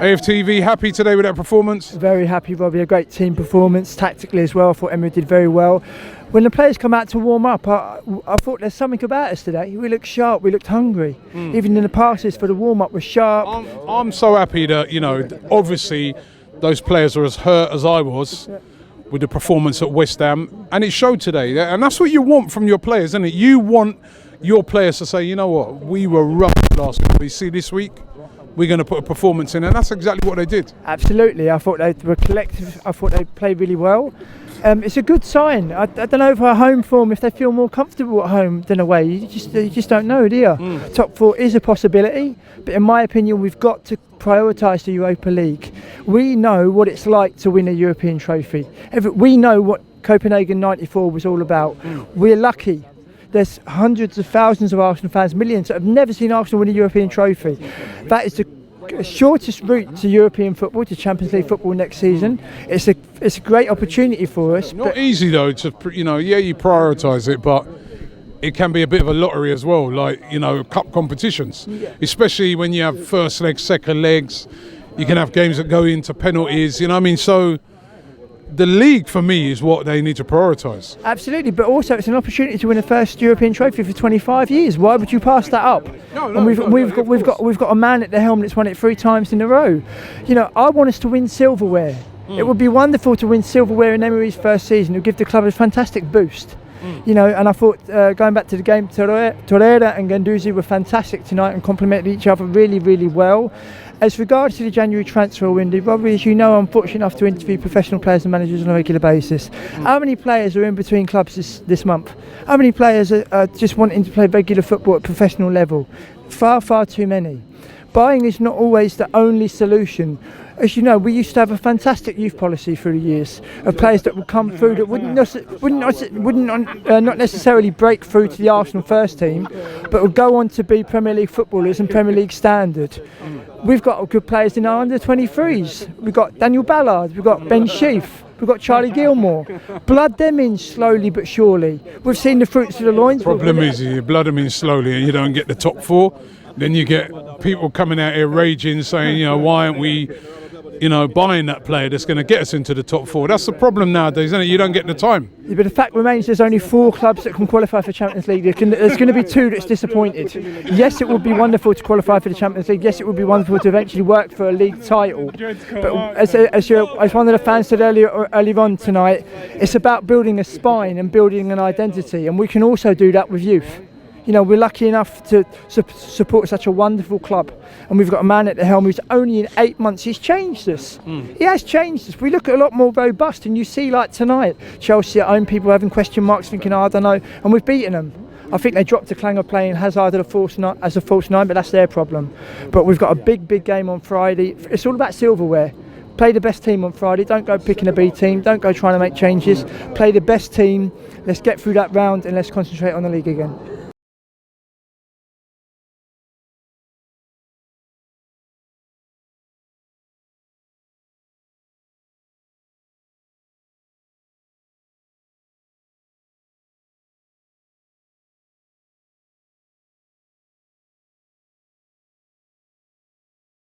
AFTV, happy today with that performance? Very happy, Robbie. A great team performance, tactically as well. I thought Emery did very well. When the players come out to warm up, I thought there's something about us today. We looked sharp, we looked hungry. Even in the passes for the warm up was sharp. I'm so happy that, you know, obviously those players are as hurt as I was with the performance at West Ham, and it showed today. And that's what you want from your players, isn't it? You want your players to say, you know what, we were rough last week. We see this week, we're going to put a performance in, and that's exactly what they did. Absolutely. I thought they were collective. I thought they played really well. It's a good sign. I don't know for a home form if they feel more comfortable at home than away. You just don't know, do you? Top four is a possibility, but in my opinion, we've got to prioritise the Europa League. We know what it's like to win a European trophy. We know what Copenhagen '94 was all about. We're lucky. There's hundreds of thousands of Arsenal fans, millions, that have never seen Arsenal win a European trophy. That is the shortest route to European football, to Champions League football next season. It's a great opportunity for us. Not easy though to, you know, you prioritise it, but it can be a bit of a lottery as well, like, you know, cup competitions, especially when you have first legs, second legs. You can have games that go into penalties, you know what I mean? So the league for me is what they need to prioritise. Absolutely, but also it's an opportunity to win a first European trophy for 25 years. Why would you pass that up? And we've got a man at the helm that's won it 3 times in a row. You know, I want us to win silverware. It would be wonderful to win silverware in Emery's first season. It would give the club a fantastic boost. You know, and I thought going back to the game, Torreira and Guendouzi were fantastic tonight and complemented each other really, really well. As regards to the January transfer window, Robbie, as you know, I'm fortunate enough to interview professional players and managers on a regular basis. How many players are in between clubs this month? How many players are just wanting to play regular football at professional level? Far, far too many. Buying is not always the only solution. As you know, we used to have a fantastic youth policy through the years of players that would come through that wouldn't not necessarily break through to the Arsenal first team, but would go on to be Premier League footballers and Premier League standard. We've got good players in our under-23s. We've got Daniel Ballard, we've got Ben Sheaf, we've got Charlie Gilmore. Blood them in slowly but surely. We've seen the fruits of the loins. Problem is you blood them in slowly and you don't get the top 4. Then you get people coming out here raging, saying, you know, why aren't we, you know, buying that player that's going to get us into the top 4? That's the problem nowadays, isn't it? You don't get the time. Yeah, but the fact remains there's only 4 clubs that can qualify for Champions League. There's going to be 2 that's disappointed. Yes, it would be wonderful to qualify for the Champions League. Yes, it would be wonderful to eventually work for a league title. But as one of the fans said earlier on tonight, it's about building a spine and building an identity, and we can also do that with youth. You know, we're lucky enough to support such a wonderful club, and we've got a man at the helm who's only in 8 months, he's changed us. He has changed us. We look a lot more robust, and you see, like tonight, Chelsea at home, people having question marks, thinking, oh, I don't know, and we've beaten them. I think they dropped to Clanger playing Hazard as a false 9, but that's their problem. But we've got a big game on Friday. It's all about silverware. Play the best team on Friday. Don't go picking a B team. Don't go trying to make changes. Play the best team. Let's get through that round and let's concentrate on the league again.